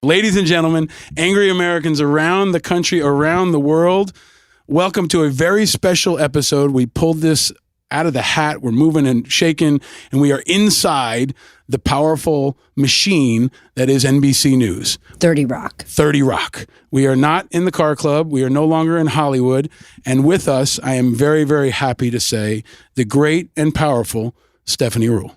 Ladies and gentlemen, angry Americans around the country, around the world, welcome to a very special episode. We pulled this out of the hat. We're moving and shaking, and we are inside the powerful machine that is NBC News. 30 Rock. 30 Rock. We are not in the car club. We are no longer in Hollywood. And with us, I am very, very happy to say, the great and powerful Stephanie Ruhle.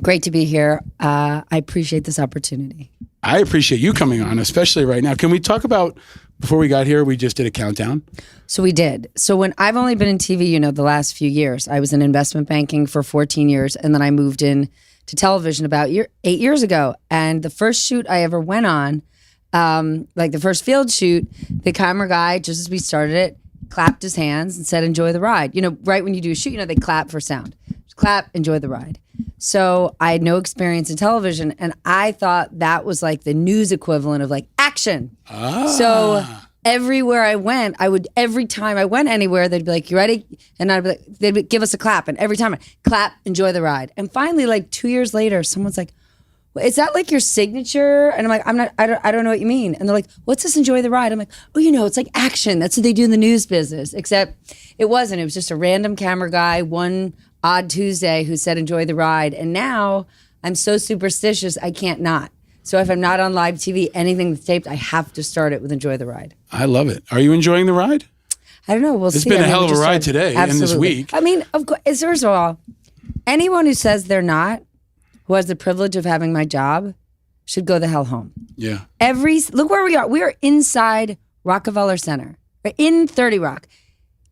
Great to be here. I appreciate this opportunity. I appreciate you coming on, especially right now. Can we talk about, before we got here, we just did a countdown? So we did. So when I've only been in TV, the last few years. I was in investment banking for 14 years, and then I moved in to television about 8 years ago. And the first shoot I ever went on, like the first field shoot, the camera guy, just as we started it, clapped his hands and said, "Enjoy the ride." Right when you do a shoot, they clap for sound. Just clap, enjoy the ride. So I had no experience in television, and I thought that was like the news equivalent of like action. So everywhere I went, every time I went anywhere, they'd be like, "You ready?" And I'd be like, they'd give us a clap, and every time I clap, enjoy the ride. And finally, like 2 years later, someone's like, "Is that like your signature?" And I'm like, I don't know what you mean. And they're like, "What's this enjoy the ride?" I'm like, "Oh, it's like action. That's what they do in the news business." Except it wasn't. It was just a random camera guy, one odd Tuesday, who said, "Enjoy the ride." And now I'm so superstitious, I can't not. So if I'm not on live TV, anything that's taped, I have to start it with "Enjoy the ride." I love it. Are you enjoying the ride? I don't know. We'll see. It's been a hell of a ride today and this week. I mean, of course, first of all, anyone who says they're not, who has the privilege of having my job, should go the hell home. Yeah. Look where we are. We are inside Rockefeller Center. We're in 30 Rock.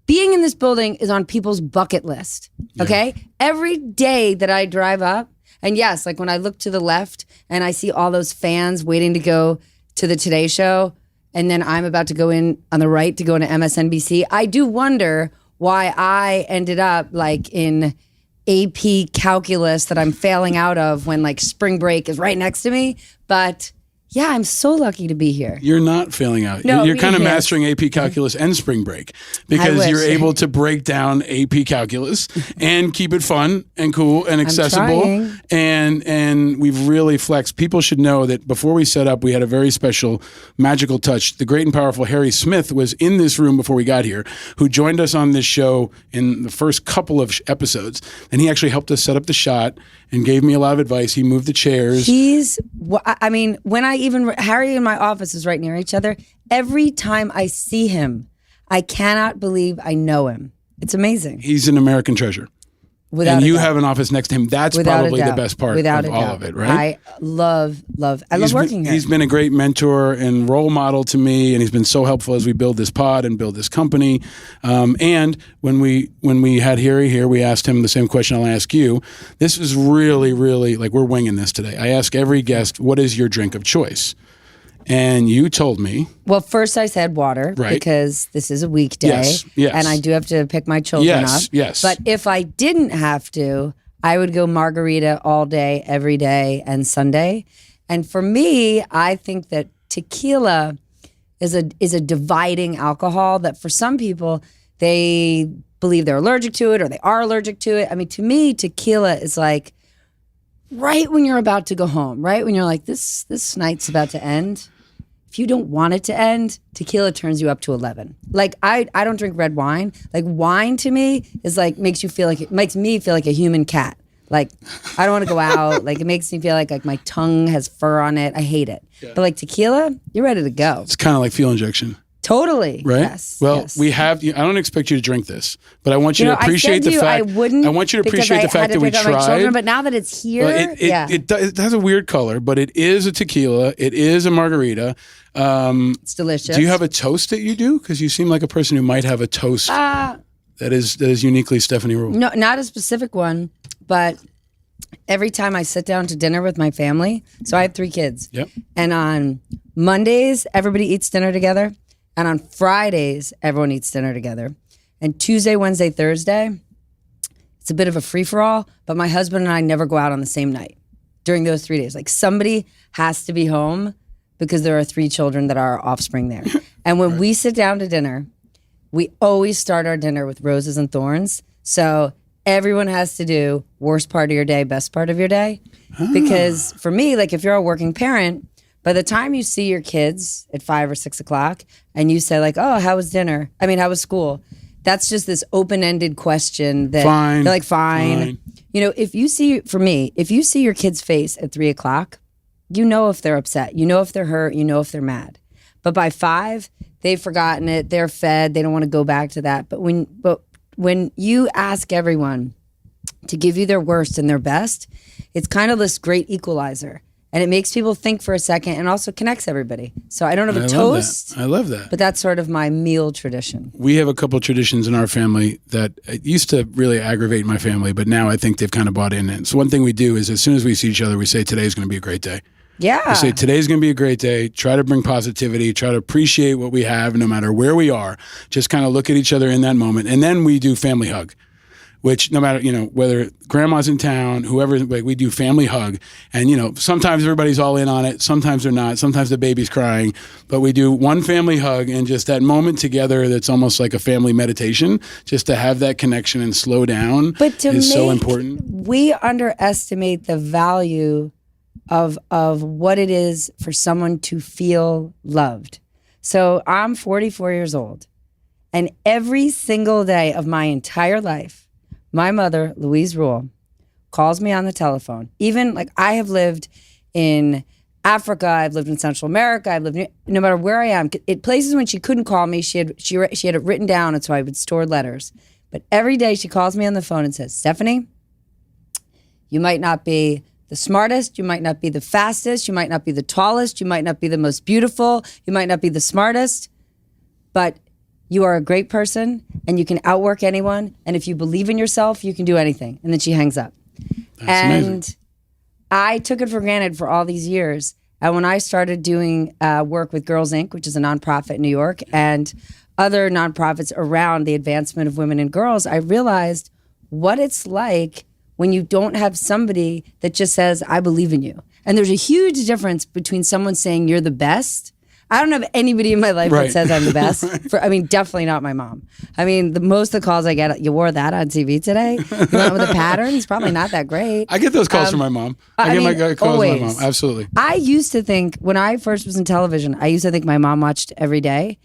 Being in this building is on people's bucket list. Okay? Yeah. Every day that I drive up, and yes, like when I look to the left and I see all those fans waiting to go to the Today Show, and then I'm about to go in on the right to go into MSNBC, I do wonder why I ended up like in AP calculus that I'm failing out of when like spring break is right next to me. But yeah, I'm so lucky to be here. You're not failing out. No, you're kind of mastering AP calculus and spring break because you're able to break down AP calculus and keep it fun and cool and accessible. And we've really flexed. People should know that before we set up, we had a very special magical touch. The great and powerful Harry Smith was in this room before we got here, who joined us on this show in the first couple of episodes. And he actually helped us set up the shot and gave me a lot of advice. He moved the chairs. Harry and my office is right near each other. Every time I see him, I cannot believe I know him. It's amazing. He's an American treasure. Without and you have an office next to him. That's probably the best part of all of it, right? I love working here. He's been a great mentor and role model to me, and he's been so helpful as we build this pod and build this company. And when we had Harry here, we asked him the same question I'll ask you. This is really, really, like, we're winging this today. I ask every guest, what is your drink of choice? And you told me. Well, first I said water, right, because this is a weekday. Yes. And I do have to pick my children up. Yes. But if I didn't have to, I would go margarita all day, every day, and Sunday. And for me, I think that tequila is a dividing alcohol that for some people, they believe they're allergic to it or they are allergic to it. I mean, to me, tequila is like right when you're about to go home, right when you're like, this night's about to end. If you don't want it to end, tequila turns you up to 11. Like I don't drink red wine. Like wine to me is like makes me feel like a human cat. Like I don't want to go out. Like it makes me feel like my tongue has fur on it. I hate it. Yeah. But like tequila, you're ready to go. It's kind of like fuel injection. Totally. Right? Yes. Well, yes. we have. I don't expect you to drink this, but I want you to appreciate the fact. I wouldn't. I want you to appreciate the fact that we tried. Children, but now that it's here, it has a weird color, but it is a tequila. It is a margarita. It's delicious. Do you have a toast that you do? Because you seem like a person who might have a toast that is uniquely Stephanie Ruhle. No, not a specific one, but every time I sit down to dinner with my family, so I have 3 kids. Yep. And on Mondays, everybody eats dinner together. And on Fridays, everyone eats dinner together. And Tuesday, Wednesday, Thursday, it's a bit of a free-for-all, but my husband and I never go out on the same night during those 3 days. Like somebody has to be home because there are 3 children that are our offspring there. And when we sit down to dinner, we always start our dinner with roses and thorns. So everyone has to do worst part of your day, best part of your day. Because for me, like if you're a working parent, By the time you see your kids at 5 or 6 o'clock and you say like, oh, how was dinner? I mean, how was school? That's just this open-ended question that fine. They're like, fine. You know, if you see your kid's face at 3 o'clock, you know if they're upset, you know if they're hurt, you know if they're mad. But by 5, they've forgotten it, they're fed, they don't want to go back to that. But when you ask everyone to give you their worst and their best, it's kind of this great equalizer. And it makes people think for a second and also connects everybody. So I don't have a toast. I love that. But that's sort of my meal tradition. We have a couple traditions in our family that used to really aggravate my family, but now I think they've kind of bought in. And so one thing we do is as soon as we see each other, we say, today's going to be a great day. Yeah. We say, today's going to be a great day. Try to bring positivity. Try to appreciate what we have no matter where we are. Just kind of look at each other in that moment. And then we do family hug. Which no matter, whether grandma's in town, whoever, like we do family hug. And, sometimes everybody's all in on it. Sometimes they're not. Sometimes the baby's crying. But we do one family hug and just that moment together that's almost like a family meditation. Just to have that connection and slow down is so important. We underestimate the value of what it is for someone to feel loved. So I'm 44 years old. And every single day of my entire life, my mother, Louise Ruhle, calls me on the telephone. Even like I have lived in Africa, I've lived in Central America, I've lived no matter where I am. It places when she couldn't call me, she had it written down, and so I would store letters. But every day she calls me on the phone and says, Stephanie, you might not be the smartest, you might not be the fastest, you might not be the tallest, you might not be the most beautiful, you might not be the smartest, but you are a great person and you can outwork anyone. And if you believe in yourself, you can do anything. And then she hangs up. That's amazing. I took it for granted for all these years. And when I started doing work with Girls Inc., which is a nonprofit in New York, and other nonprofits around the advancement of women and girls, I realized what it's like when you don't have somebody that just says, I believe in you. And there's a huge difference between someone saying you're the best. I don't have anybody in my life that says I'm the best. Definitely not my mom. Most of the calls I get, you wore that on TV today? You went with the patterns? Probably not that great. I get those calls from my mom. I get calls from my mom. Absolutely. I used to think, when I first was in television, I used to think my mom watched every day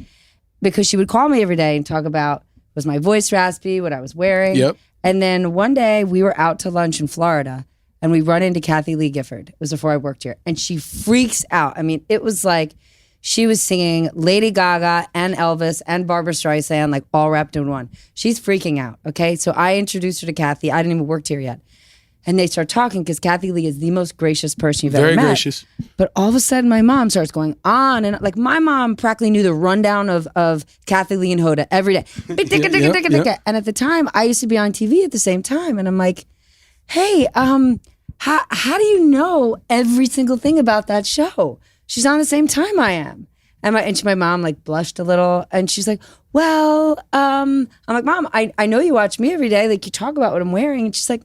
because she would call me every day and talk about, was my voice raspy, what I was wearing? Yep. And then one day we were out to lunch in Florida and we run into Kathy Lee Gifford. It was before I worked here. And she freaks out. It was like, she was singing Lady Gaga and Elvis and Barbra Streisand, like all wrapped in one. She's freaking out, okay? So I introduced her to Kathy. I didn't even work here yet. And they start talking because Kathy Lee is the most gracious person you've ever met. Very gracious. But all of a sudden, my mom starts going on. And like my mom practically knew the rundown of Kathy Lee and Hoda every day. Yep. And at the time, I used to be on TV at the same time. And I'm like, hey, how do you know every single thing about that show? She's on the same time I am. And my mom like blushed a little and she's like, well, I'm like, Mom, I know you watch me every day. Like you talk about what I'm wearing. And she's like,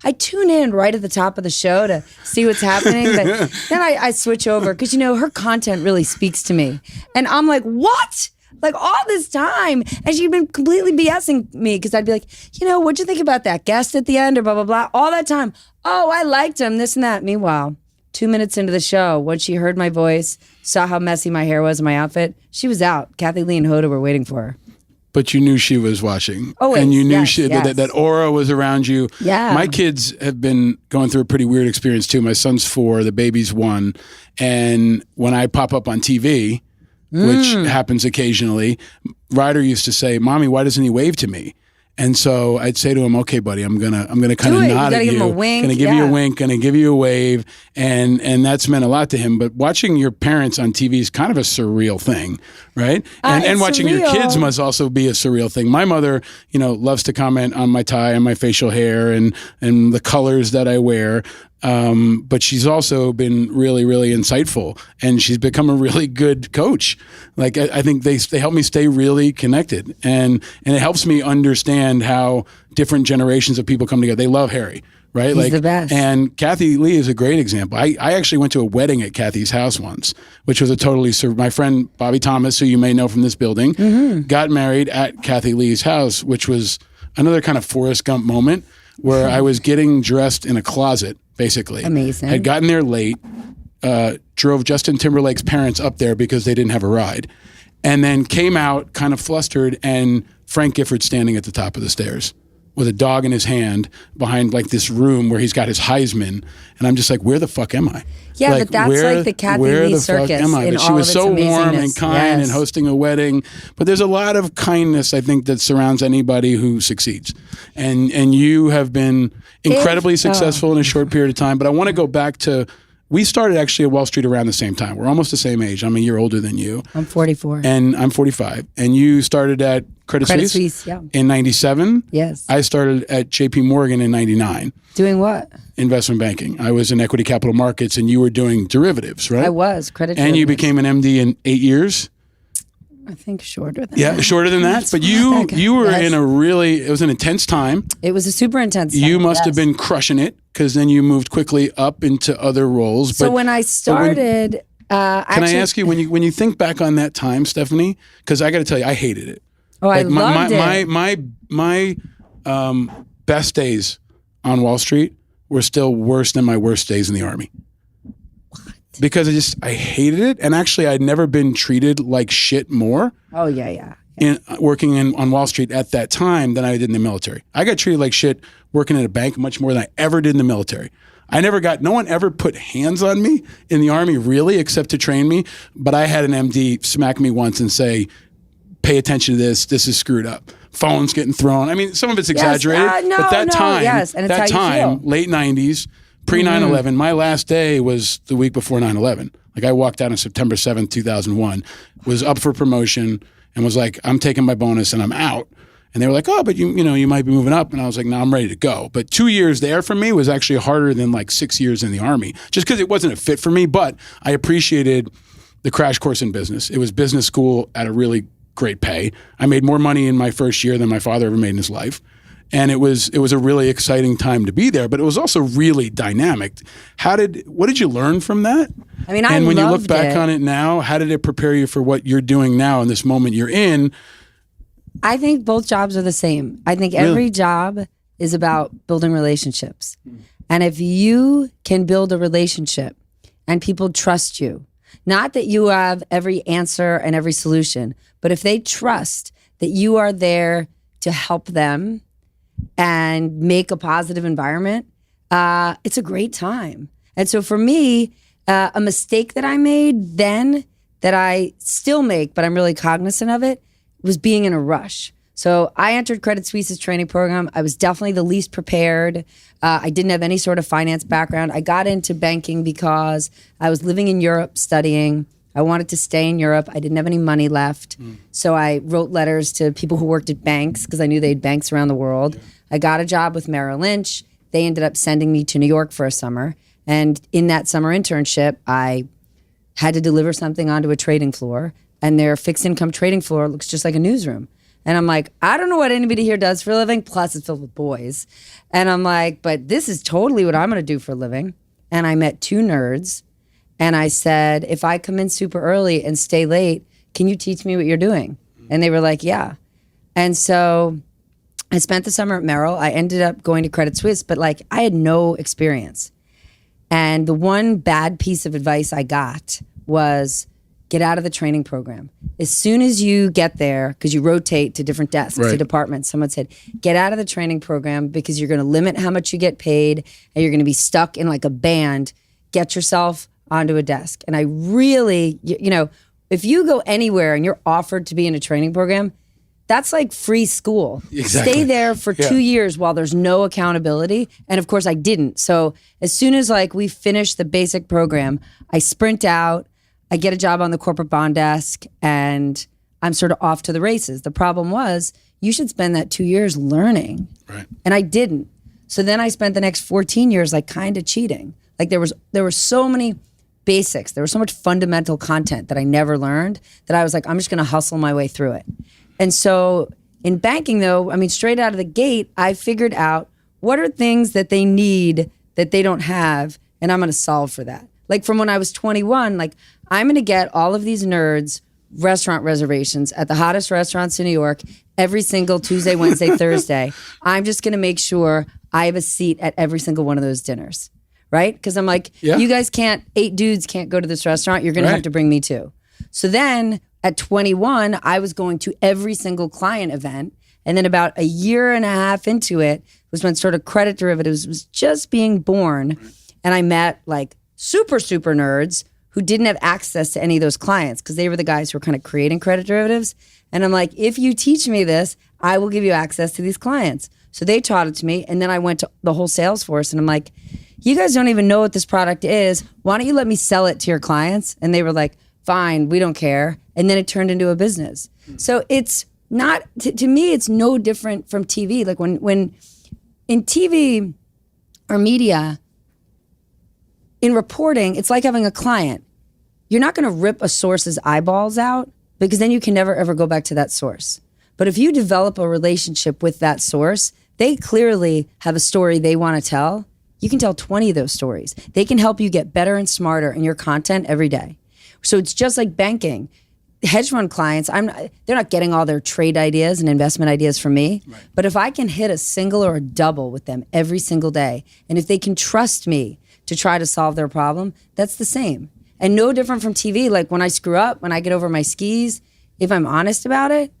I tune in right at the top of the show to see what's happening. But then I switch over because, her content really speaks to me. And I'm like, what? Like all this time. And she'd been completely BSing me because I'd be like, what'd you think about that guest at the end or blah, blah, blah. All that time. Oh, I liked him, this and that. Meanwhile, 2 minutes into the show, when she heard my voice, saw how messy my hair was in my outfit, she was out. Kathy Lee and Hoda were waiting for her. But you knew she was watching. Always. And you knew that aura was around you. Yeah. My kids have been going through a pretty weird experience too. My son's 4, the baby's 1. And when I pop up on TV, which happens occasionally, Ryder used to say, Mommy, why doesn't he wave to me? And so I'd say to him, okay, buddy, I'm gonna kind of nod at you. Give him a wink. Gonna give you a wink, gonna give you a wave. And that's meant a lot to him. But watching your parents on TV is kind of a surreal thing, right? And watching surreal. Your kids must also be a surreal thing. My mother, loves to comment on my tie and my facial hair and the colors that I wear. But she's also been really, really insightful, and she's become a really good coach. Like I think they help me stay really connected, and it helps me understand how different generations of people come together. They love Harry, right? He's the best. And Kathy Lee is a great example. I actually went to a wedding at Kathy's house once, which was my friend Bobby Thomas, who you may know from this building, got married at Kathy Lee's house, which was another kind of Forrest Gump moment where I was getting dressed in a closet. Basically. Amazing. I'd gotten there late, drove Justin Timberlake's parents up there because they didn't have a ride, and then came out kind of flustered, and Frank Gifford standing at the top of the stairs with a dog in his hand behind like this room where he's got his Heisman, and I'm just like, where the fuck am I? Yeah, but that's like the Kathy Lee circus. Where the fuck am I? But she was so warm and kind and hosting a wedding. But there's a lot of kindness, I think, that surrounds anybody who succeeds. And you have been incredibly successful in a short period of time. But I want to go back to, we started actually at Wall Street around the same time. We're almost the same age. I'm a year older than you. I'm 44. And I'm 45. And you started at Credit Suisse in 97. Yes. I started at JP Morgan in 99. Doing what? Investment banking. I was in equity capital markets, and you were doing derivatives, right? I was, credit derivatives. And you became an MD in 8 years? I think shorter than that. Yeah, shorter than that. But you were in a really, it was an intense time. It was a super intense time. You must have been crushing it, because then you moved quickly up into other roles. So when I started... can I ask you, when you think back on that time, Stephanie, because I got to tell you, I hated it. Oh, like I loved it. My best days on Wall Street were still worse than my worst days in the Army. What? Because I hated it, and actually I'd never been treated like shit more. Oh yeah. Working on Wall Street at that time than I did in the military. I got treated like shit working at a bank much more than I ever did in the military. No one ever put hands on me in the Army, really, except to train me. But I had an MD smack me once and say, pay attention to this. This is screwed up. Phones getting thrown. I mean, some of it's exaggerated. But that time, late 90s, pre 9/11, my last day was the week before 9/11. Like I walked out on September 7th, 2001, was up for promotion and was like, I'm taking my bonus and I'm out. And they were like, oh, but you might be moving up. And I was like, no, I'm ready to go. But 2 years there for me was actually harder than like 6 years in the Army, just because it wasn't a fit for me. But I appreciated the crash course in business. It was business school at a really great pay. I made more money in my first year than my father ever made in his life. And it was a really exciting time to be there, but it was also really dynamic. What did you learn from that? I mean, and when you look back on it now, how did it prepare you for what you're doing now in this moment you're in? I think both jobs are the same. I think every job is about building relationships. And if you can build a relationship and people trust you, not that you have every answer and every solution, but if they trust that you are there to help them and make a positive environment, it's a great time. And so for me, a mistake that I made then that I still make, but I'm really cognizant of it, was being in a rush. So I entered Credit Suisse's training program. I was definitely the least prepared. I didn't have any sort of finance background. I got into banking because I was living in Europe studying. I wanted to stay in Europe. I didn't have any money left. So I wrote letters to people who worked at banks because I knew they had banks around the world. Yeah. I got a job with Merrill Lynch. They ended up sending me to New York for a summer. And in that summer internship, I had to deliver something onto a trading floor. And their fixed income trading floor looks just like a newsroom. And I'm like, I don't know what anybody here does for a living. Plus, it's filled with boys. And I'm like, but this is totally what I'm going to do for a living. And I met two nerds. And I said, if I come in super early and stay late, can you teach me what you're doing? And they were like, yeah. And so I spent the summer at Merrill. I ended up going to Credit Suisse, but like I had no experience. And the one bad piece of advice I got was, get out of the training program. As soon as you get there, because you rotate to different desks, to departments, someone said, get out of the training program because you're going to limit how much you get paid and you're going to be stuck in like a band. Get yourself onto a desk. And I really, if you go anywhere and you're offered to be in a training program, that's like free school. Exactly. Stay there for 2 years while there's no accountability. And of course I didn't. So as soon as like we finished the basic program, I sprint out, I get a job on the corporate bond desk, and I'm sort of off to the races. The problem was, you should spend that 2 years learning. Right. And I didn't. So then I spent the next 14 years like kind of cheating. Like there were so many basics. There was so much fundamental content that I never learned that I was like, I'm just going to hustle my way through it. And so in banking though, I mean, straight out of the gate, I figured out what are things that they need that they don't have, and I'm going to solve for that. Like from when I was 21, like I'm going to get all of these nerds restaurant reservations at the hottest restaurants in New York every single Tuesday, Wednesday, Thursday. I'm just going to make sure I have a seat at every single one of those dinners, right? Because I'm like, you guys can't, 8 dudes can't go to this restaurant. You're going to have to bring me too. So then at 21, I was going to every single client event. And then about a year and a half into it was when sort of credit derivatives was just being born. And I met like super nerds who didn't have access to any of those clients because they were the guys who were kind of creating credit derivatives. And I'm like, if you teach me this, I will give you access to these clients. So they taught it to me. And then I went to the whole sales force and I'm like, you guys don't even know what this product is. Why don't you let me sell it to your clients? And they were like, fine, we don't care. And then it turned into a business. So it's not, to me, it's no different from TV. Like when in TV or media, in reporting, it's like having a client. You're not going to rip a source's eyeballs out because then you can never, ever go back to that source. But if you develop a relationship with that source, they clearly have a story they want to tell. You can tell 20 of those stories. They can help you get better and smarter in your content every day. So it's just like banking. Hedge fund clients, they're not getting all their trade ideas and investment ideas from me. Right. But if I can hit a single or a double with them every single day, and if they can trust me to try to solve their problem, that's the same. And no different from TV. Like when I screw up, when I get over my skis, if I'm honest about it,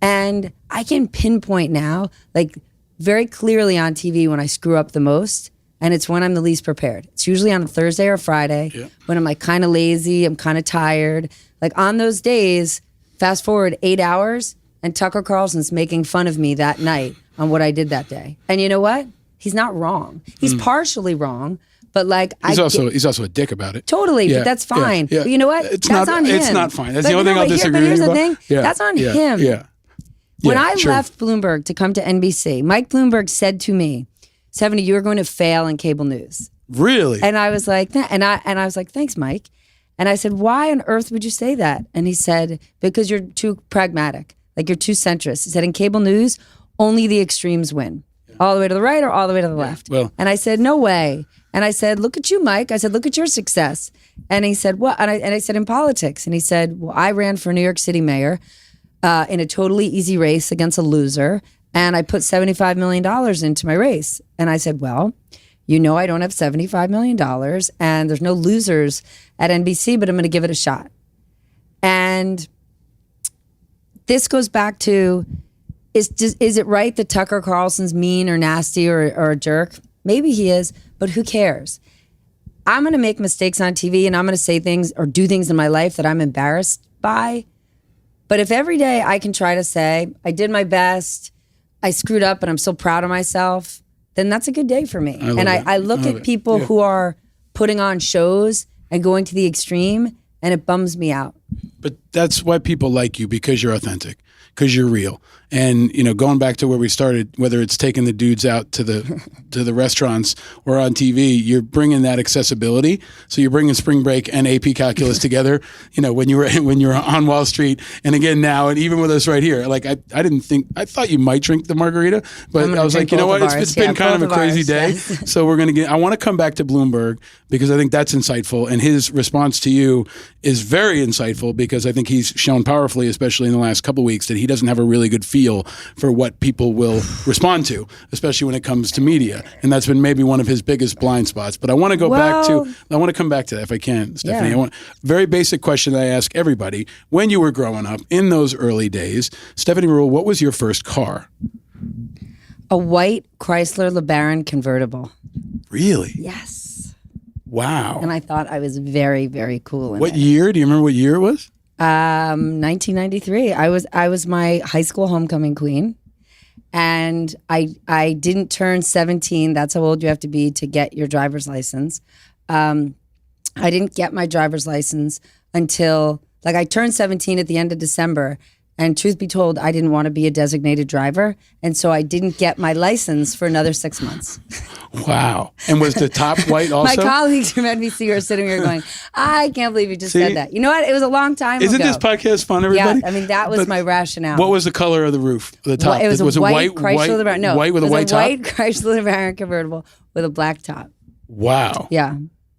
and I can pinpoint now, like very clearly on TV when I screw up the most, and it's when I'm the least prepared. It's usually on a Thursday or Friday when I'm like kind of lazy, I'm kind of tired. Like on those days, fast forward 8 hours, and Tucker Carlson's making fun of me that night on what I did that day. And you know what? He's not wrong. He's partially wrong. But like he's also a dick about it. Totally, but that's fine. But you know what? That's on him. It's not fine. That's the only thing I'll disagree with. But here's the thing. That's on him. Yeah. When I left Bloomberg to come to NBC, Mike Bloomberg said to me, 70, you are going to fail in cable news. Really? And I was like, and I was like, thanks, Mike. And I said, why on earth would you say that? And he said, because you're too pragmatic. Like you're too centrist. He said, in cable news, only the extremes win. All the way to the right or all the way to the left. Well, and I said, no way. And I said, look at you, Mike. I said, look at your success. And he said, what? And I said, in politics. And he said, well, I ran for New York City mayor in a totally easy race against a loser. And I put $75 million into my race. And I said, well, you know I don't have $75 million and there's no losers at NBC, but I'm going to give it a shot. And this goes back to, is it right that Tucker Carlson's mean or nasty or a jerk? Maybe he is, but who cares? I'm going to make mistakes on TV and I'm going to say things or do things in my life that I'm embarrassed by. But if every day I can try to say, I did my best, I screwed up, but I'm still proud of myself, then that's a good day for me. And I look at people who are putting on shows and going to the extreme, and it bums me out. But that's why people like you, because you're authentic, because you're real. And, you know, going back to where we started, whether it's taking the dudes out to the restaurants or on TV, you're bringing that accessibility. So you're bringing spring break and AP calculus together, you know, when you were on Wall Street. And again, now, and even with us right here, like I thought you might drink the margarita, but I was like, you know what, it's been kind of a crazy day. Yes. So I want to come back to Bloomberg because I think that's insightful. And his response to you is very insightful because I think he's shown powerfully, especially in the last couple of weeks, that he doesn't have a really good feel for what people will respond to, especially when it comes to media. And that's been maybe one of his biggest blind spots. But I want to come back to that if I can, Stephanie. I want very basic question that I ask everybody. When you were growing up in those early days, Stephanie Ruhle, what was your first car? A white Chrysler LeBaron convertible. Really? Yes. Wow. And I thought I was very, very cool in What year? Do you remember what year it was? 1993. I was my high school homecoming queen, and I didn't turn 17. That's how old you have to be to get your driver's license. I didn't get my driver's license until I turned 17 at the end of December. And truth be told, I didn't want to be a designated driver. And so I didn't get my license for another 6 months. Wow. And was the top white also? My colleagues from NBC are sitting here going, I can't believe you just said that. You know what? It was a long time ago. Isn't this podcast fun, everybody? Yeah, I mean, that was my rationale. What was the color of the roof, the top? It was a white Chrysler LeBaron. No, white with a white top? White Chrysler LeBaron convertible with a black top. Wow. Yeah.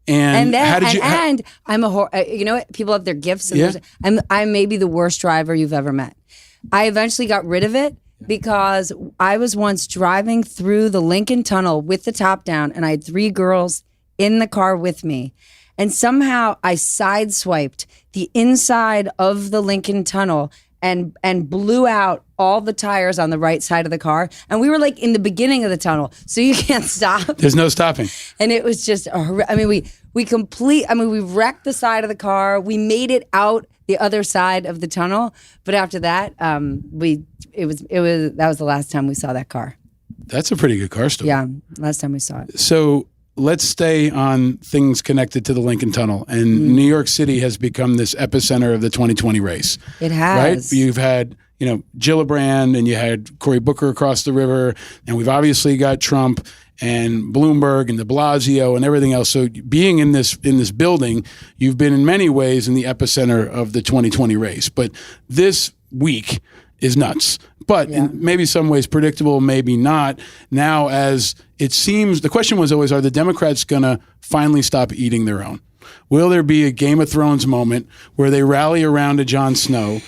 And how did you? And I'm you know what? People have their gifts. And I'm maybe the worst driver you've ever met. I eventually got rid of it because I was once driving through the Lincoln Tunnel with the top down, and I had 3 girls in the car with me. And somehow I sideswiped the inside of the Lincoln Tunnel and blew out all the tires on the right side of the car. And we were like in the beginning of the tunnel, so you can't stop. There's no stopping. And it was just, we wrecked the side of the car. We made it out the other side of the tunnel. But after that, that was the last time we saw that car. That's a pretty good car story. Yeah, last time we saw it. So let's stay on things connected to the Lincoln Tunnel. And New York City has become this epicenter of the 2020 race. It has. Right? You've had, Gillibrand, and you had Cory Booker across the river, and we've obviously got Trump and Bloomberg and de Blasio and everything else. So being in this building, you've been in many ways in the epicenter of the 2020 race. But this week is nuts. But in maybe some ways predictable, maybe not. Now, as it seems, the question was always, are the Democrats going to finally stop eating their own? Will there be a Game of Thrones moment where they rally around a Jon Snow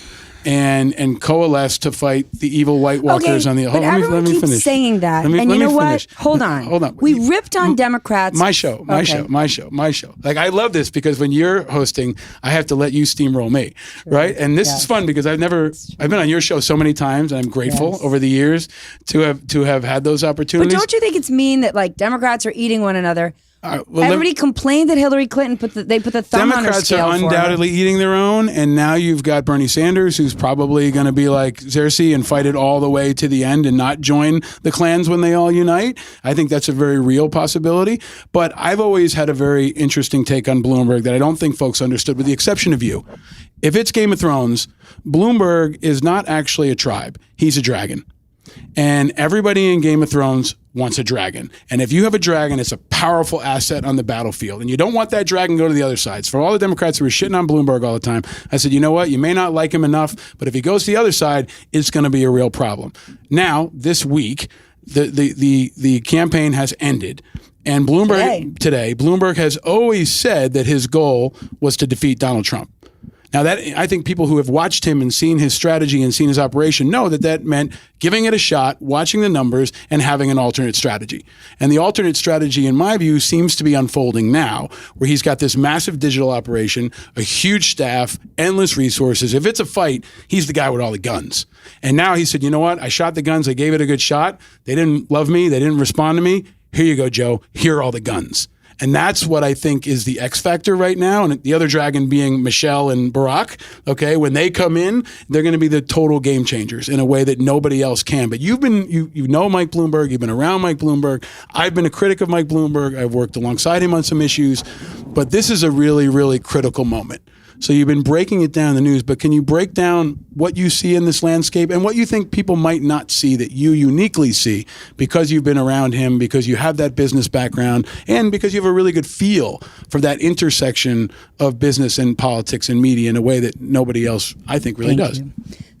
and coalesce to fight the evil White Walkers on the... But everyone keeps saying that. And you know what? Hold on. We ripped on Democrats. My show. Like, I love this because when you're hosting, I have to let you steamroll me, right? And this is fun because I've been on your show so many times, and I'm grateful over the years to have had those opportunities. But don't you think it's mean that like Democrats are eating one another? Everybody complained that Hillary Clinton put the thumb on her scale. Democrats are undoubtedly eating their own, and now you've got Bernie Sanders, who's probably going to be like Cersei and fight it all the way to the end and not join the clans when they all unite. I think that's a very real possibility. But I've always had a very interesting take on Bloomberg that I don't think folks understood, with the exception of you. If it's Game of Thrones, Bloomberg is not actually a tribe. He's a dragon. And everybody in Game of Thrones wants a dragon. And if you have a dragon, it's a powerful asset on the battlefield. And you don't want that dragon to go to the other side. So for all the Democrats who were shitting on Bloomberg all the time, I said, you know what? You may not like him enough, but if he goes to the other side, it's going to be a real problem. Now, this week, the campaign has ended. And Bloomberg has always said that his goal was to defeat Donald Trump. Now, that I think people who have watched him and seen his strategy and seen his operation know that meant giving it a shot, watching the numbers, and having an alternate strategy. And the alternate strategy, in my view, seems to be unfolding now, where he's got this massive digital operation, a huge staff, endless resources. If it's a fight, he's the guy with all the guns. And now he said, you know what? I shot the guns. I gave it a good shot. They didn't love me. They didn't respond to me. Here you go, Joe. Here are all the guns. And that's what I think is the X factor right now. And the other dragon being Michelle and Barack. Okay, when they come in, they're going to be the total game changers in a way that nobody else can. But you know Mike Bloomberg. You've been around Mike Bloomberg. I've been a critic of Mike Bloomberg. I've worked alongside him on some issues. But this is a really, really critical moment. So you've been breaking it down in the news, but can you break down what you see in this landscape and what you think people might not see that you uniquely see because you've been around him, because you have that business background, and because you have a really good feel for that intersection of business and politics and media in a way that nobody else, I think, really does.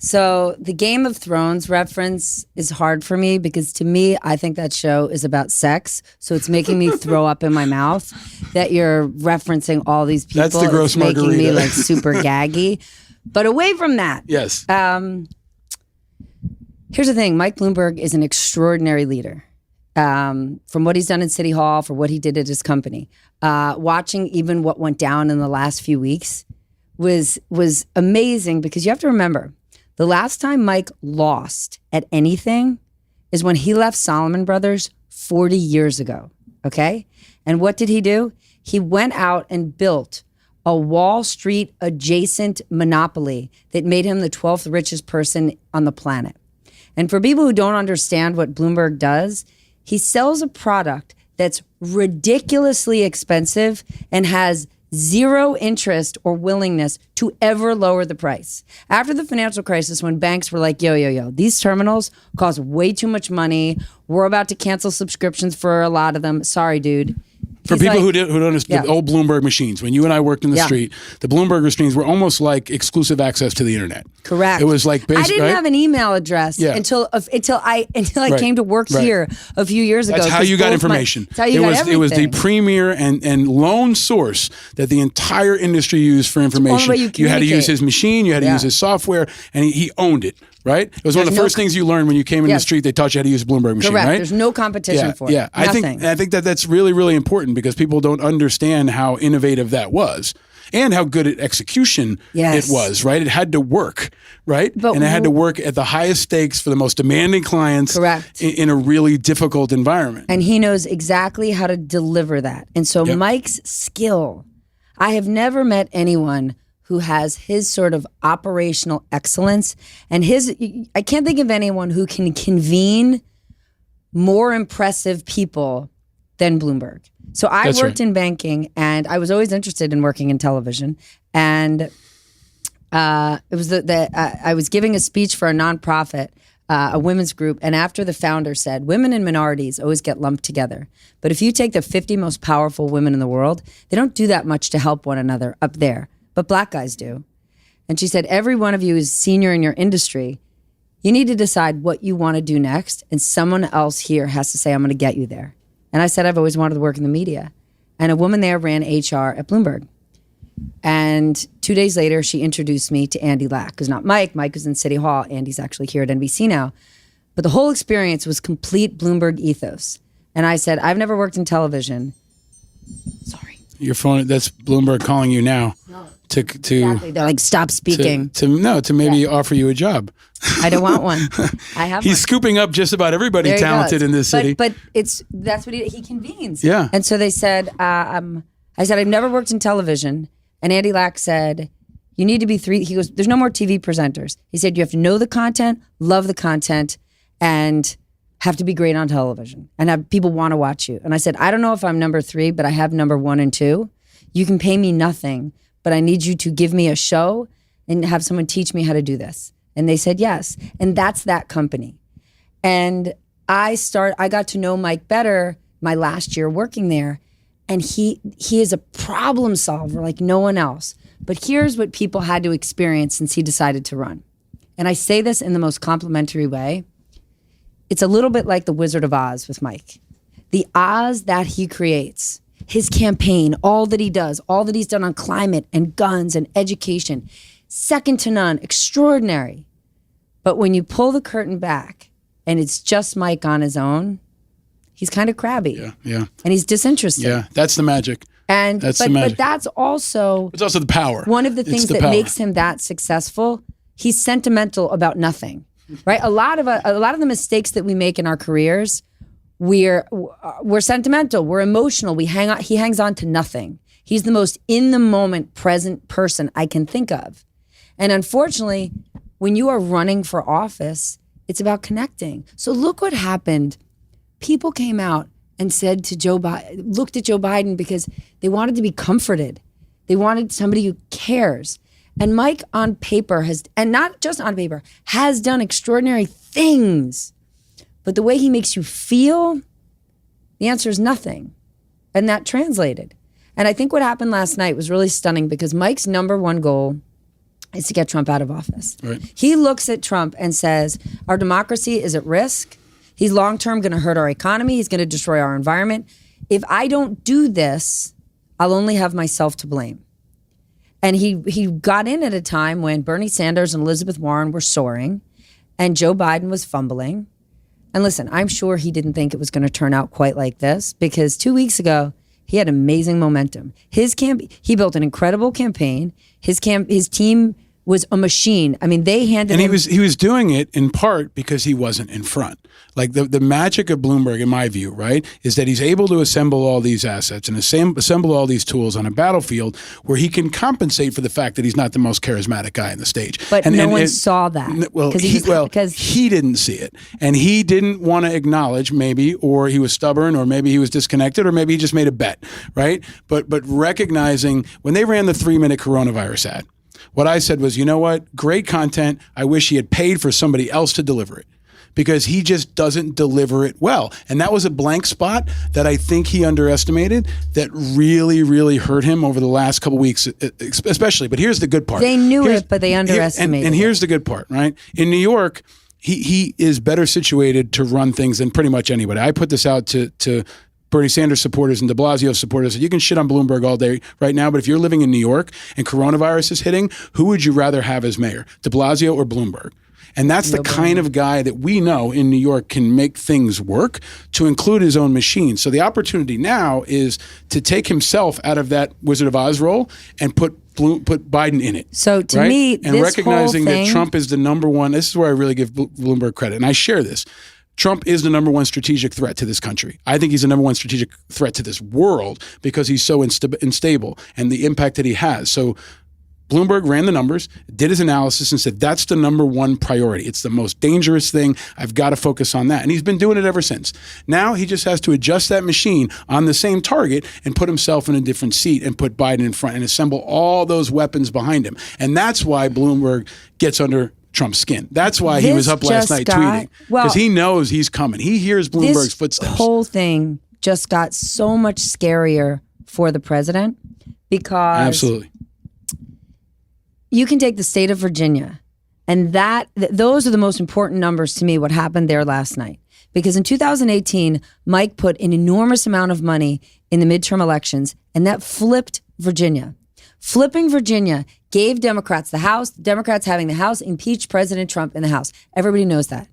So the Game of Thrones reference is hard for me because to me, I think that show is about sex. So it's making me throw up in my mouth that you're referencing all these people. That's the gross margarita. Making me like super gaggy. But away from that. Yes. Here's the thing. Mike Bloomberg is an extraordinary leader. From what he's done in City Hall, for what he did at his company. Watching even what went down in the last few weeks was amazing because you have to remember, the last time Mike lost at anything is when he left Salomon Brothers 40 years ago, okay? And what did he do? He went out and built a Wall Street adjacent monopoly that made him the 12th richest person on the planet. And for people who don't understand what Bloomberg does, he sells a product that's ridiculously expensive and has zero interest or willingness to ever lower the price. After the financial crisis, when banks were like, yo, these terminals cost way too much money. We're about to cancel subscriptions for a lot of them. Sorry, dude. For people who don't understand, the old Bloomberg machines, when you and I worked in the street, the Bloomberg machines were almost like exclusive access to the internet. Correct. It was like I didn't have an email address until I came to work here a few years ago. That's how you got information. That's how you got everything. It was the premier and lone source that the entire industry used for information. You had to use his machine, you had to use his software, and he owned it. right? It was one of the first things you learned when you came in the street. They taught you how to use a Bloomberg machine, correct. right? There's no competition for it. Yeah, I think that's really, really important because people don't understand how innovative that was. And how good at execution it was, right? It had to work, right? And it had to work at the highest stakes for the most demanding clients in a really difficult environment. And he knows exactly how to deliver that. And so Mike's skill, I have never met anyone who has his sort of operational excellence. And I can't think of anyone who can convene more impressive people than Bloomberg. So I worked in banking, and I was always interested in working in television. And it was I was giving a speech for a nonprofit, a women's group, and after the founder said, women and minorities always get lumped together. But if you take the 50 most powerful women in the world, they don't do that much to help one another up there. But black guys do. And she said, every one of you is senior in your industry. You need to decide what you want to do next, and someone else here has to say, I'm going to get you there. And I said, I've always wanted to work in the media. And a woman there ran HR at Bloomberg. And 2 days later, she introduced me to Andy Lack, who's not Mike. Mike was in City Hall. Andy's actually here at NBC now. But the whole experience was complete Bloomberg ethos. And I said, I've never worked in television. Sorry. Your phone, that's Bloomberg calling you now. No. Exactly. They're like, stop speaking. To maybe offer you a job. I don't want one. I have He's scooping up just about everybody talented in this city. But that's what he convenes. Yeah. And so they said, I said, I've never worked in television. And Andy Lack said, you need to be he goes, there's no more TV presenters. He said, you have to know the content, love the content, and have to be great on television and have people want to watch you. And I said, I don't know if I'm number 3, but I have number 1 and 2. You can pay me nothing, but I need you to give me a show and have someone teach me how to do this. And they said yes. And that's that company. And I got to know Mike better my last year working there. And he is a problem solver like no one else. But here's what people had to experience since he decided to run. And I say this in the most complimentary way. It's a little bit like the Wizard of Oz with Mike. The Oz that he creates, his campaign, all that he does, all that he's done on climate and guns and education, second to none, extraordinary. But when you pull the curtain back and it's just Mike on his own, he's kind of crabby. Yeah. And he's disinterested. Yeah, that's the magic. And that's the magic. But that's also it's also the power. One of the things that makes him that successful. He's sentimental about nothing. Right? A lot of the mistakes that we make in our careers, we're sentimental, we're emotional, he hangs on to nothing. He's the most in the moment present person I can think of. And unfortunately, when you are running for office, it's about connecting. So look what happened. People came out and said to looked at Joe Biden because they wanted to be comforted. They wanted somebody who cares. And Mike on paper and not just on paper, has done extraordinary things. But the way he makes you feel, the answer is nothing. And that translated. And I think what happened last night was really stunning because Mike's number 1 goal is to get Trump out of office. Right. He looks at Trump and says, our democracy is at risk. He's long-term going to hurt our economy. He's going to destroy our environment. If I don't do this, I'll only have myself to blame. And he got in at a time when Bernie Sanders and Elizabeth Warren were soaring and Joe Biden was fumbling. And listen, I'm sure he didn't think it was going to turn out quite like this because 2 weeks ago, he had amazing momentum. He built an incredible campaign. His team was a machine. I mean, they handed him. And he was doing it in part because he wasn't in front. Like the magic of Bloomberg, in my view, right, is that he's able to assemble all these assets and assemble all these tools on a battlefield where he can compensate for the fact that he's not the most charismatic guy on the stage. But no one saw that. Well, he didn't see it. And he didn't want to acknowledge maybe, or he was stubborn, or maybe he was disconnected, or maybe he just made a bet, right? But recognizing when they ran the 3-minute coronavirus ad, what I said was, you know what? Great content. I wish he had paid for somebody else to deliver it because he just doesn't deliver it well. And that was a blank spot that I think he underestimated that really, really hurt him over the last couple of weeks, especially. But here's the good part. They knew it, but they underestimated it. And here's the good part, right? In New York, he is better situated to run things than pretty much anybody. I put this out to Bernie Sanders supporters and de Blasio supporters. You can shit on Bloomberg all day right now, but if you're living in New York and coronavirus is hitting, who would you rather have as mayor, de Blasio or Bloomberg? And that's the kind of guy that we know in New York can make things work, to include his own machine. So the opportunity now is to take himself out of that Wizard of Oz role and put Biden in it. So to me, and this recognizing whole thing, that Trump is the number one, this is where I really give Bloomberg credit, and I share this. Trump is the number one strategic threat to this country. I think he's the number one strategic threat to this world because he's so unstable and the impact that he has. So Bloomberg ran the numbers, did his analysis, and said, that's the number one priority. It's the most dangerous thing. I've got to focus on that. And he's been doing it ever since. Now he just has to adjust that machine on the same target and put himself in a different seat and put Biden in front and assemble all those weapons behind him. And that's why Bloomberg gets under Trump's skin. That's why he was up last night tweeting. Because he knows he's coming. He hears Bloomberg's footsteps. This whole thing just got so much scarier for the president because... Absolutely. You can take the state of Virginia, and those are the most important numbers to me, what happened there last night. Because in 2018, Mike put an enormous amount of money in the midterm elections, and that flipped Virginia. Flipping Virginia gave Democrats the House, Democrats having the House, impeached President Trump in the House. Everybody knows that.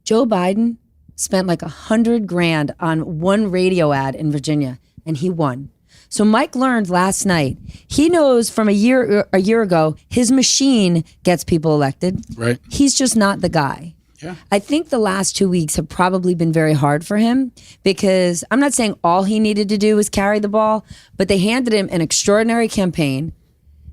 Joe Biden spent like $100,000 on one radio ad in Virginia, and he won. So Mike learned last night, he knows from a year ago, his machine gets people elected. Right. He's just not the guy. Yeah. I think the last 2 weeks have probably been very hard for him because I'm not saying all he needed to do was carry the ball, but they handed him an extraordinary campaign.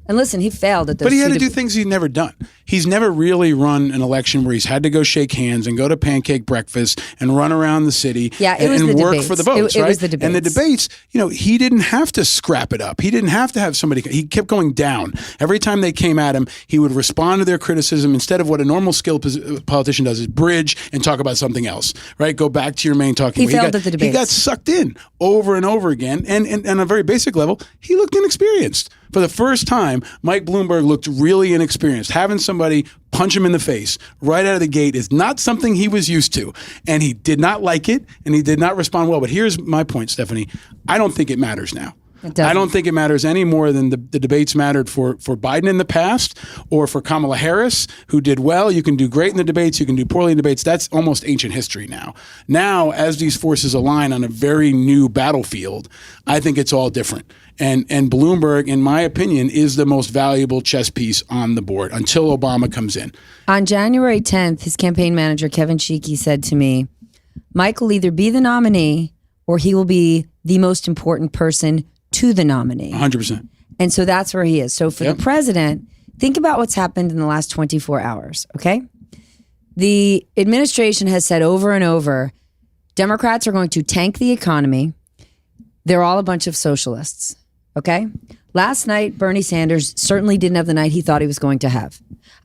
And listen, he failed at those. But he had to do things he'd never done. He's never really run an election where he's had to go shake hands and go to pancake breakfast and run around the city and work for the votes, right? It was the debates. And the debates, he didn't have to scrap it up. He didn't have to have somebody. He kept going down. Every time they came at him, he would respond to their criticism instead of what a normal skilled politician does is bridge and talk about something else, right? Go back to your main talking. He failed at the debates. He got sucked in over and over again. And on a very basic level, he looked inexperienced. For the first time, Mike Bloomberg looked really inexperienced. Having somebody punch him in the face right out of the gate is not something he was used to. And he did not like it, and he did not respond well. But here's my point, Stephanie. I don't think it matters now. I don't think it matters any more than the debates mattered for Biden in the past or for Kamala Harris, who did well. You can do great in the debates. You can do poorly in debates. That's almost ancient history now. Now, as these forces align on a very new battlefield, I think it's all different. And Bloomberg, in my opinion, is the most valuable chess piece on the board until Obama comes in. On January 10th, his campaign manager, Kevin Sheekey, said to me, Mike will either be the nominee or he will be the most important person to the nominee. 100%. And so that's where he is. So for the president, think about what's happened in the last 24 hours, okay? The administration has said over and over, Democrats are going to tank the economy. They're all a bunch of socialists, okay? Last night, Bernie Sanders certainly didn't have the night he thought he was going to have.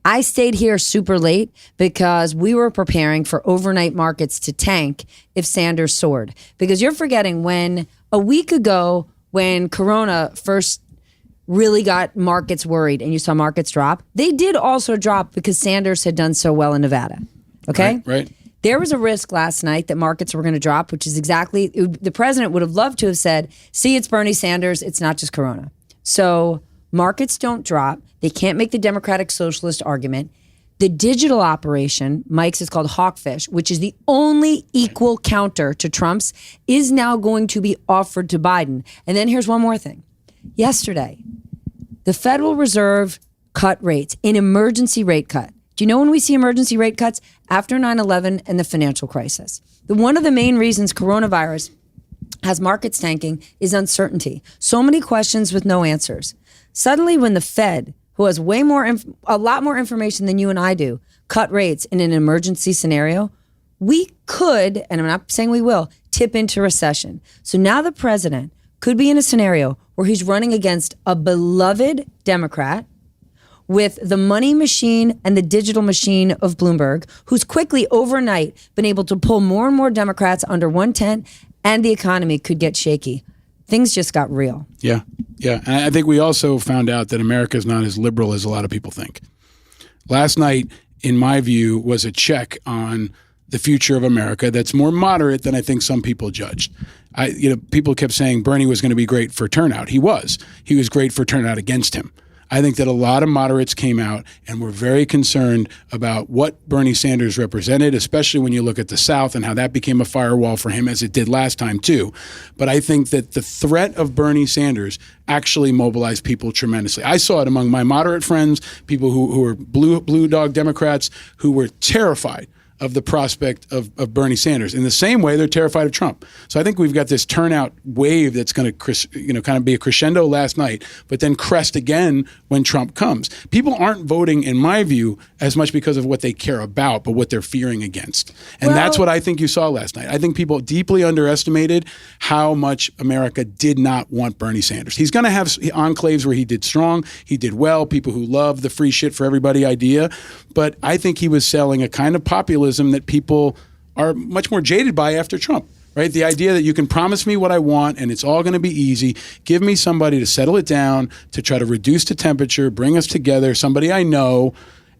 I stayed here super late because we were preparing for overnight markets to tank if Sanders soared. Because you're forgetting when a week ago, when Corona first really got markets worried and you saw markets drop, they did also drop because Sanders had done so well in Nevada. Okay? Right. There was a risk last night that markets were going to drop, which is exactly, the president would have loved to have said, see, it's Bernie Sanders, it's not just Corona. So markets don't drop. They can't make the Democratic Socialist argument. The digital operation, Mike's is called Hawkfish, which is the only equal counter to Trump's, is now going to be offered to Biden. And then here's one more thing. Yesterday, the Federal Reserve cut rates, an emergency rate cut. Do you know when we see emergency rate cuts? After 9/11 and the financial crisis. One of the main reasons coronavirus has markets tanking is uncertainty. So many questions with no answers. Suddenly when the Fed, who has a lot more information than you and I do, cut rates in an emergency scenario, we could, and I'm not saying we will, tip into recession. So now the president could be in a scenario where he's running against a beloved Democrat with the money machine and the digital machine of Bloomberg, who's quickly overnight been able to pull more and more Democrats under one tent, and the economy could get shaky. Things just got real. Yeah. And I think we also found out that America is not as liberal as a lot of people think. Last night, in my view, was a check on the future of America that's more moderate than I think some people judged. People kept saying Bernie was going to be great for turnout. He was. He was great for turnout against him. I think that a lot of moderates came out and were very concerned about what Bernie Sanders represented, especially when you look at the South and how that became a firewall for him, as it did last time too. But I think that the threat of Bernie Sanders actually mobilized people tremendously. I saw it among my moderate friends, people who were blue dog Democrats, who were terrified of the prospect of Bernie Sanders. In the same way, they're terrified of Trump. So I think we've got this turnout wave that's going to, kind of be a crescendo last night, but then crest again when Trump comes. People aren't voting, in my view, as much because of what they care about, but what they're fearing against. And that's what I think you saw last night. I think people deeply underestimated how much America did not want Bernie Sanders. He's going to have enclaves where he did strong, he did well, people who love the free shit for everybody idea. But I think he was selling a kind of populism that people are much more jaded by after Trump, right? The idea that you can promise me what I want and it's all going to be easy. Give me somebody to settle it down, to try to reduce the temperature, bring us together, somebody I know.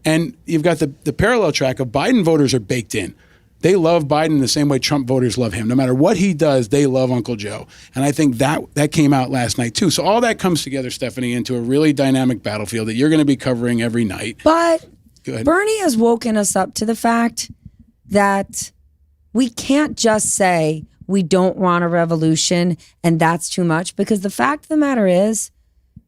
And you've got the parallel track of Biden voters are baked in. They love Biden the same way Trump voters love him. No matter what he does, they love Uncle Joe. And I think that came out last night too. So all that comes together, Stephanie, into a really dynamic battlefield that you're going to be covering every night. But Bernie has woken us up to the fact that we can't just say we don't want a revolution and that's too much, because the fact of the matter is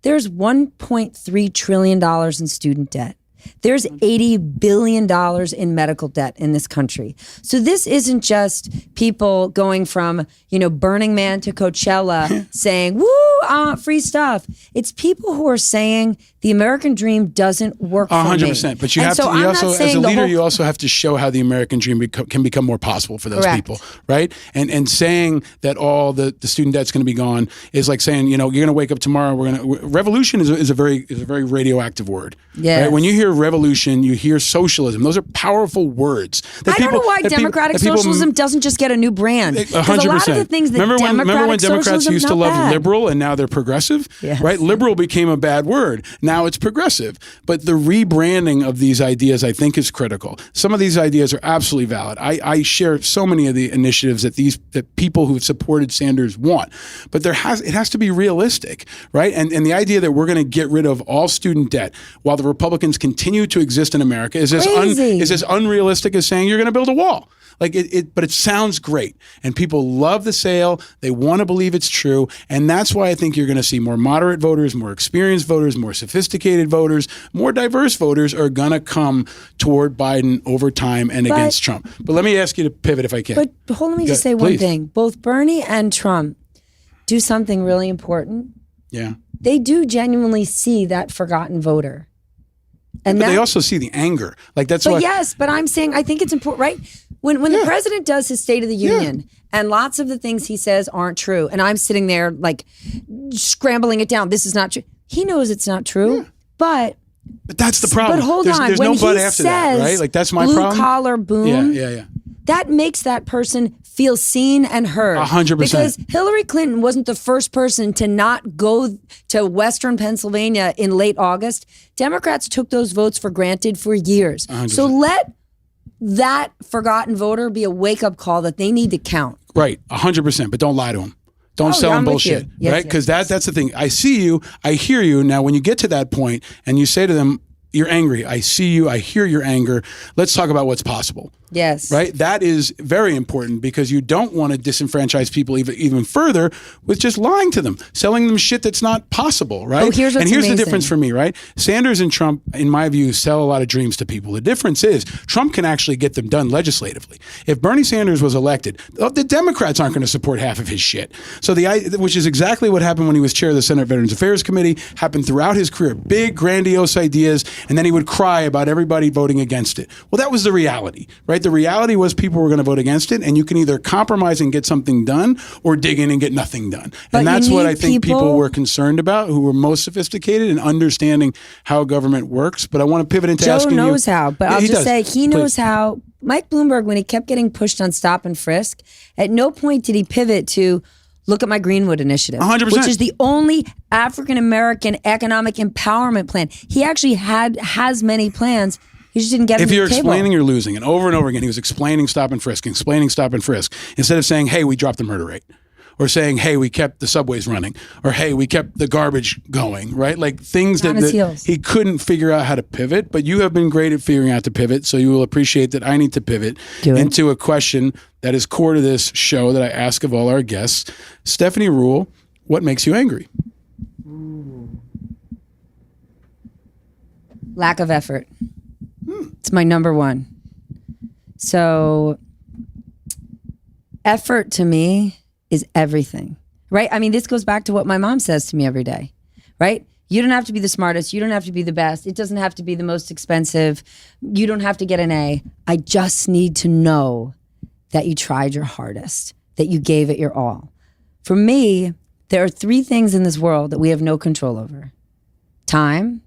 there's $1.3 trillion in student debt. There's $80 billion in medical debt in this country. So this isn't just people going from, Burning Man to Coachella saying, woo, I want free stuff. It's people who are saying the American dream doesn't work for 100%. me. But you have to, you also, as a leader, you also have to show how the American dream can become more possible for those people, right? And saying that all the student debt's going to be gone is like saying, you're going to wake up tomorrow. Revolution is a very radioactive word. Yeah. Right? When you hear revolution, you hear socialism. Those are powerful words. I don't know why democratic socialism doesn't just get a new brand. 100%. A lot of the things that remember when Democrats used to love bad. liberal and now they're progressive? Yes. Right? Liberal became a bad word. Now it's progressive. But the rebranding of these ideas, I think, is critical. Some of these ideas are absolutely valid. I share so many of the initiatives that people who have supported Sanders want. But it has to be realistic, right? And the idea that we're going to get rid of all student debt while the Republicans continue to exist in America is as unrealistic as saying you're going to build a wall. But it sounds great. And people love the sale. They want to believe it's true. And that's why I think you're going to see more moderate voters, more experienced voters, more sophisticated voters, more diverse voters are going to come toward Biden over time and against Trump. But let me ask you to pivot if I can. But hold on, let me just say one thing. Both Bernie and Trump do something really important. Yeah. They do genuinely see that forgotten voter. But they also see the anger. Yes, but I'm saying I think it's important, right? When the president does his State of the Union and lots of the things he says aren't true, and I'm sitting there like scrambling it down. This is not true. He knows it's not true, but that's the problem. But hold on, there's when no but he after says that, right? Like that's my blue problem. Collar boom. Yeah. That makes that person feel seen and heard. 100%. Because Hillary Clinton wasn't the first person to not go to Western Pennsylvania in late August. Democrats took those votes for granted for years. 100%. So let that forgotten voter be a wake-up call that they need to count. Right, 100%. But don't lie to them. Don't sell them bullshit, right? Because that's the thing. I see you. I hear you. Now, when you get to that point and you say to them, you're angry. I see you. I hear your anger. Let's talk about what's possible. Yes. Right? That is very important because you don't want to disenfranchise people even further with just lying to them, selling them shit that's not possible, right? Oh, here's the difference for me, right? Sanders and Trump, in my view, sell a lot of dreams to people. The difference is Trump can actually get them done legislatively. If Bernie Sanders was elected, the Democrats aren't going to support half of his shit. So which is exactly what happened when he was chair of the Senate Veterans Affairs Committee, happened throughout his career. Big, grandiose ideas, and then he would cry about everybody voting against it. Well, that was the reality, right? The reality was people were going to vote against it, and you can either compromise and get something done or dig in and get nothing done. And that's what I think people were concerned about, who were most sophisticated in understanding how government works. But I want to pivot into asking you. Joe knows how, but I'll just say he knows how. Mike Bloomberg, when he kept getting pushed on stop and frisk, at no point did he pivot to look at my Greenwood initiative, 100%. which is the only African-American economic empowerment plan. He actually has many plans. He just didn't get If them you're to the table. explaining, you're losing. And over and over again, he was explaining stop and frisk, instead of saying, hey, we dropped the murder rate. or saying, hey, we kept the subways running, or hey, we kept the garbage going, right? Like things that he couldn't figure out how to pivot, but you have been great at figuring out to pivot. So you will appreciate that I need to pivot into a question that is core to this show that I ask of all our guests. Stephanie Ruhle, what makes you angry? Lack of effort. It's my number one. So effort to me is everything, right? I mean, this goes back to what my mom says to me every day, right? You don't have to be the smartest. You don't have to be the best. It doesn't have to be the most expensive. You don't have to get an A. I just need to know that you tried your hardest, that you gave it your all. For me, there are 3 things in this world that we have no control over: time,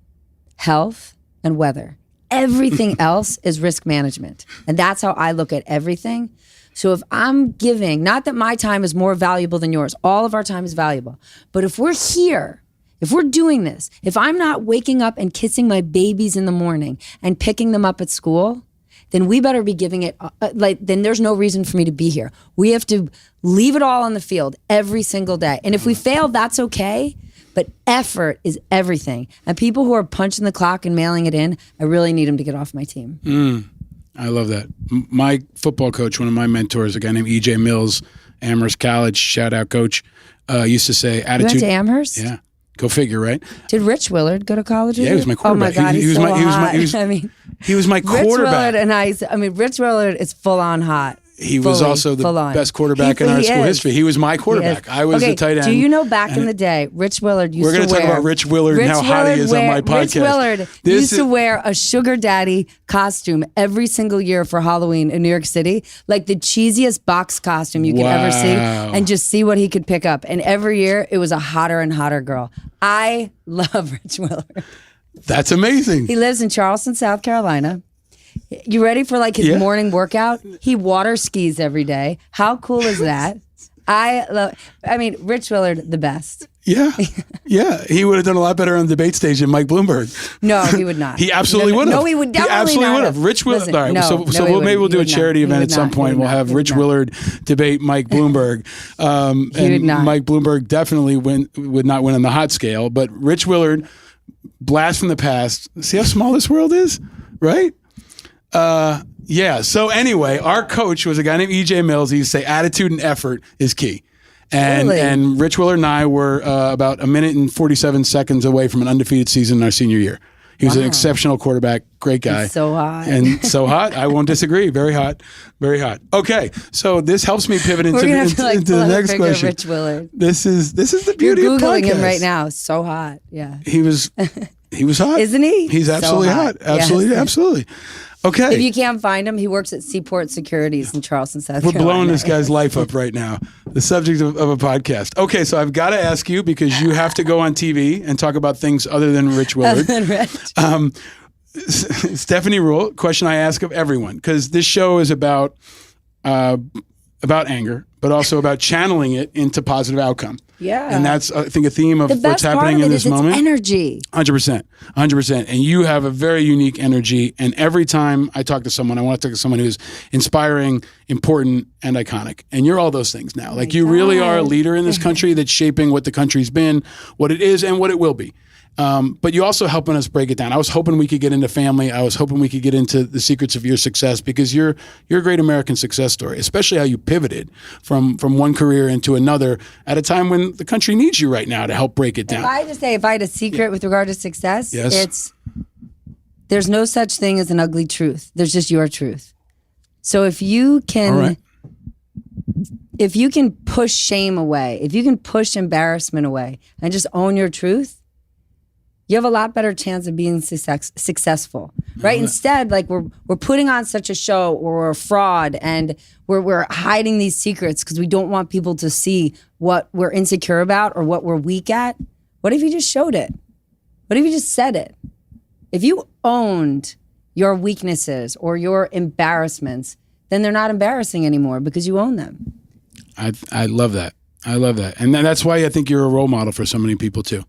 health, and weather. Everything else is risk management. And that's how I look at everything. So if I'm giving, not that my time is more valuable than yours, all of our time is valuable. But if we're here, if we're doing this, if I'm not waking up and kissing my babies in the morning and picking them up at school, then we better be giving it, then there's no reason for me to be here. We have to leave it all on the field every single day. And if we fail, that's okay. But effort is everything. And people who are punching the clock and mailing it in, I really need them to get off my team. I love that. My football coach, one of my mentors, a guy named E.J. Mills, Amherst College, shout out coach, used to say attitude. You went to Amherst? Yeah. Go figure, right? Did Rich Willard go to college with you? Yeah, he was my quarterback. Oh my God, he was my quarterback. Rich Willard is full on hot. He was also the best quarterback in our school history. He was my quarterback. I was the tight end. Do you know back in the day, Rich Willard used to wear... We're going to talk about Rich Willard and how hot he is on my podcast. Rich Willard used to wear a sugar daddy costume every single year for Halloween in New York City. Like the cheesiest box costume you could ever see. And just see what he could pick up. And every year, it was a hotter and hotter girl. I love Rich Willard. That's amazing. He lives in Charleston, South Carolina. You ready for like his morning workout? He water skis every day. How cool is that? Rich Willard, the best. Yeah. Yeah. He would have done a lot better on the debate stage than Mike Bloomberg. No, he would not. He absolutely would have. No, he would definitely absolutely would have. Rich Willard. All right. Maybe we'll do a charity event at some point. We'll have Rich Willard debate Mike Bloomberg. And Mike Bloomberg definitely would not win on the hot scale, but Rich Willard, blast from the past. See how small this world is, right? So anyway, our coach was a guy named E.J. Mills. He used to say attitude and effort is key. And Rich Willard and I were about 1 minute and 47 seconds away from an undefeated season in our senior year. He was an exceptional quarterback, great guy. He's so hot. And so hot, I won't disagree. Very hot, very hot. Okay, so this helps me pivot into the next question. Rich Willard. This is the beauty of podcasts. You're Googling him right now. So hot, yeah. He was hot. Isn't he? He's absolutely so hot. Absolutely, absolutely. Okay. If you can't find him, he works at Seaport Securities in Charleston, South Carolina. We're blowing this guy's life up right now. The subject of a podcast. Okay, so I've got to ask you, because you have to go on TV and talk about things other than Rich Willard. Other than Rich. Stephanie Ruhle, question I ask of everyone, because this show is about anger, but also about channeling it into positive outcome. Yeah. And that's, I think, a theme of what's happening in this moment. It's energy. 100%. 100%. And you have a very unique energy. And every time I talk to someone, I want to talk to someone who's inspiring, important, and iconic. And you're all those things now. Like, you really are a leader in this country that's shaping what the country's been, what it is, and what it will be. But you also helping us break it down. I was hoping we could get into family. I was hoping we could get into the secrets of your success, because you're a great American success story, especially how you pivoted from one career into another at a time when the country needs you right now to help break it down. If I had a secret with regard to success, it's there's no such thing as an ugly truth. There's just your truth. So if you can push shame away, if you can push embarrassment away and just own your truth, you have a lot better chance of being successful, right? Instead, like we're putting on such a show, or we're a fraud, and we're hiding these secrets because we don't want people to see what we're insecure about or what we're weak at. What if you just showed it? What if you just said it? If you owned your weaknesses or your embarrassments, then they're not embarrassing anymore because you own them. I love that. I love that. And that's why I think you're a role model for so many people too.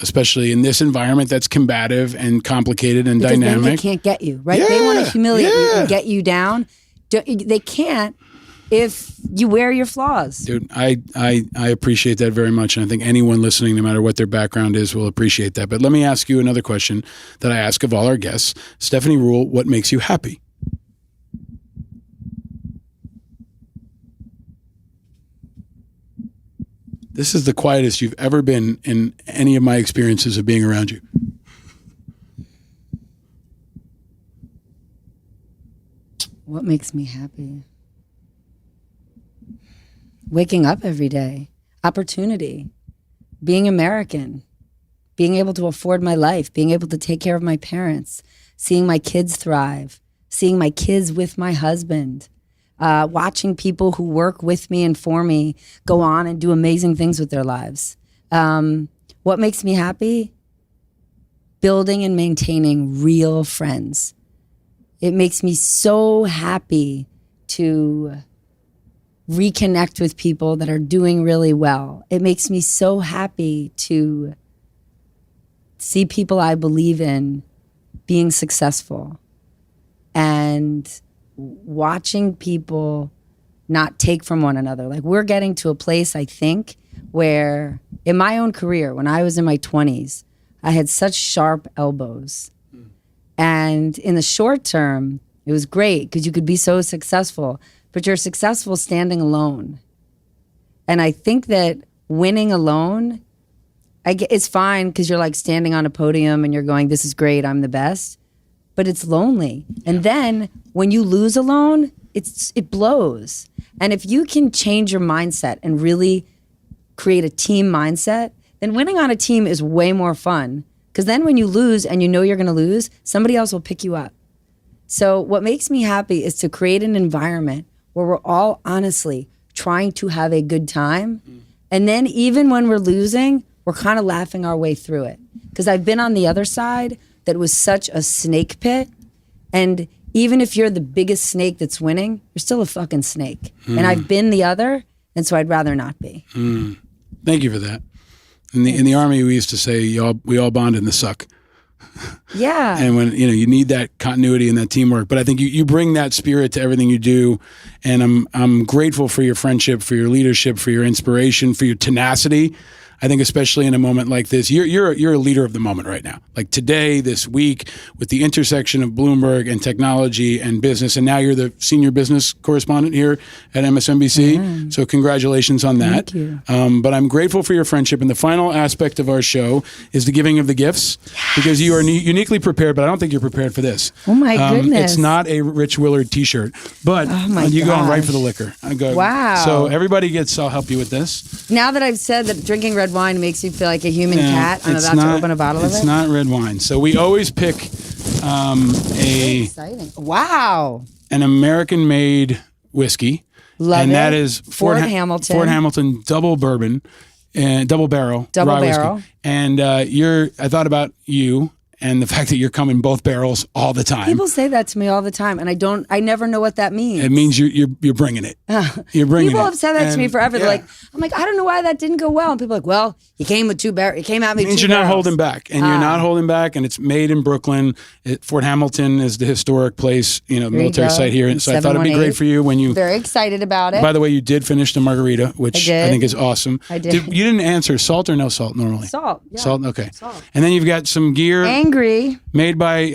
Especially in this environment that's combative and complicated and dynamic. They can't get you, right? They want to humiliate you and get you down. They can't if you wear your flaws. Dude, I appreciate that very much. And I think anyone listening, no matter what their background is, will appreciate that. But let me ask you another question that I ask of all our guests. Stephanie Ruhle, what makes you happy? This is the quietest you've ever been in any of my experiences of being around you. What makes me happy? Waking up every day, opportunity, being American, being able to afford my life, being able to take care of my parents, seeing my kids thrive, seeing my kids with my husband, watching people who work with me and for me go on and do amazing things with their lives. What makes me happy? Building and maintaining real friends. It makes me so happy to reconnect with people that are doing really well. It makes me so happy to see people I believe in being successful and watching people not take from one another. Like, we're getting to a place, I think, where in my own career, when I was in my 20s, I had such sharp elbows. And in the short term, it was great because you could be so successful, but you're successful standing alone. And I think that winning alone, it's fine because you're like standing on a podium and you're going, this is great, I'm the best. But it's lonely. And then when you lose alone, it blows. And if you can change your mindset and really create a team mindset, then winning on a team is way more fun. Because then when you lose and you know you're going to lose, somebody else will pick you up. So what makes me happy is to create an environment where we're all honestly trying to have a good time. And then even when we're losing, we're kind of laughing our way through it. Because I've been on the other side that was such a snake pit. And even if you're the biggest snake that's winning, you're still a fucking snake. And I've been the other, and so I'd rather not be. Thank you for that. In the Army, we used to say we all bond in the suck. Yeah. And when you need that continuity and that teamwork, but I think you bring that spirit to everything you do, and I'm grateful for your friendship, for your leadership, for your inspiration, for your tenacity. I think especially in a moment like this, you're a leader of the moment right now. Like today, this week, with the intersection of Bloomberg and technology and business, and now you're the senior business correspondent here at MSNBC. So congratulations on that. Thank you. But I'm grateful for your friendship. And the final aspect of our show is the giving of the gifts, because you are uniquely prepared, but I don't think you're prepared for this. Oh my goodness. It's not a Rich Willard t-shirt, but you're going right for the liquor. Wow. So everybody I'll help you with this. Now that I've said that drinking red wine makes you feel like a human cat, I'm about to open a bottle of it. It's not red wine. So we always pick exciting. Wow. An American-made whiskey. Love and it. that is Fort Hamilton. Fort Hamilton double bourbon and double barrel. Double rye barrel. Whiskey. And I thought about you and the fact that you're coming both barrels all the time. People say that to me all the time, and I never know what that means. It means you're bringing it. You're bringing people it. have said that to me forever. They're like, I'm like, I don't know why that didn't go well. And people are like, well, you came with two barrels. You came at me. It means you're not holding back, and you're not holding back, and it's made in Brooklyn. Fort Hamilton is the historic place, military site here. And so I thought it'd be great for you when you. Very excited about it. By the way, you did finish the margarita, which I think is awesome. I did. You didn't answer salt or no salt normally. Salt. Yeah. Salt. Okay. Salt. And then you've got some gear. Angry. Made by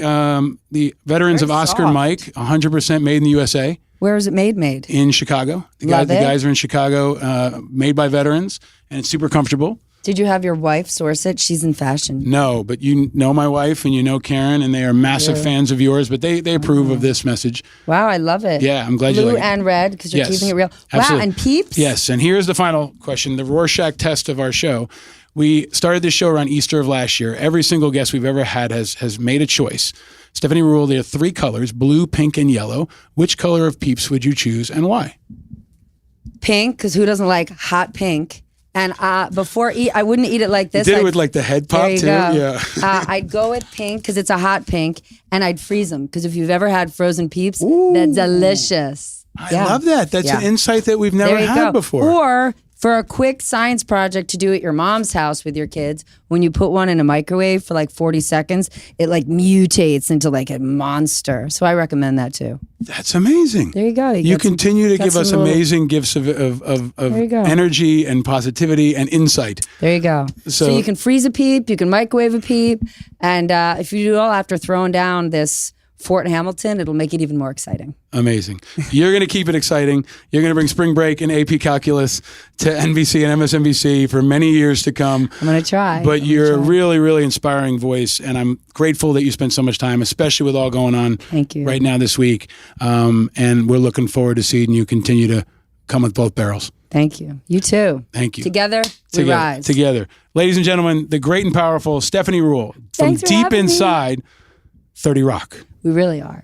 the veterans of Oscar and Mike, 100% made in the USA. Where is it made? In Chicago. The guys are in Chicago, made by veterans, and it's super comfortable. Did you have your wife source it? She's in fashion. No, but you know my wife and you know Karen, and they are massive fans of yours, but they approve of this message. Wow, I love it. Yeah, I'm glad you like it. Blue and red, because you're keeping it real. Absolutely. Wow, and Peeps? Yes, and here's the final question, the Rorschach test of our show. We started this show around Easter of last year. Every single guest we've ever had has made a choice. Stephanie Ruhle, there are 3 colors, blue, pink, and yellow. Which color of Peeps would you choose and why? Pink, because who doesn't like hot pink? And I wouldn't eat it like this. You did it with like the head pop too? Go. Yeah. I'd go with pink because it's a hot pink, and I'd freeze them because if you've ever had frozen Peeps, they're delicious. I love that. That's an insight that we've never had before. Or For a quick science project to do at your mom's house with your kids, when you put one in a microwave for like 40 seconds, it like mutates into like a monster. So I recommend that too. That's amazing. There you go. You continue to give us amazing gifts of energy and positivity and insight. There you go. So you can freeze a peep, you can microwave a peep, and if you do it all after throwing down this Fort Hamilton, it'll make it even more exciting. Amazing. You're going to keep it exciting. You're going to bring spring break and AP Calculus to NBC and MSNBC for many years to come. I'm going to try. But you're a really, really inspiring voice, and I'm grateful that you spent so much time, especially with all going on right now this week. And we're looking forward to seeing you continue to come with both barrels. Thank you. You too. Thank you. Together, we rise. Together. Ladies and gentlemen, the great and powerful Stephanie Ruhle from deep inside 30 Rock. We really are.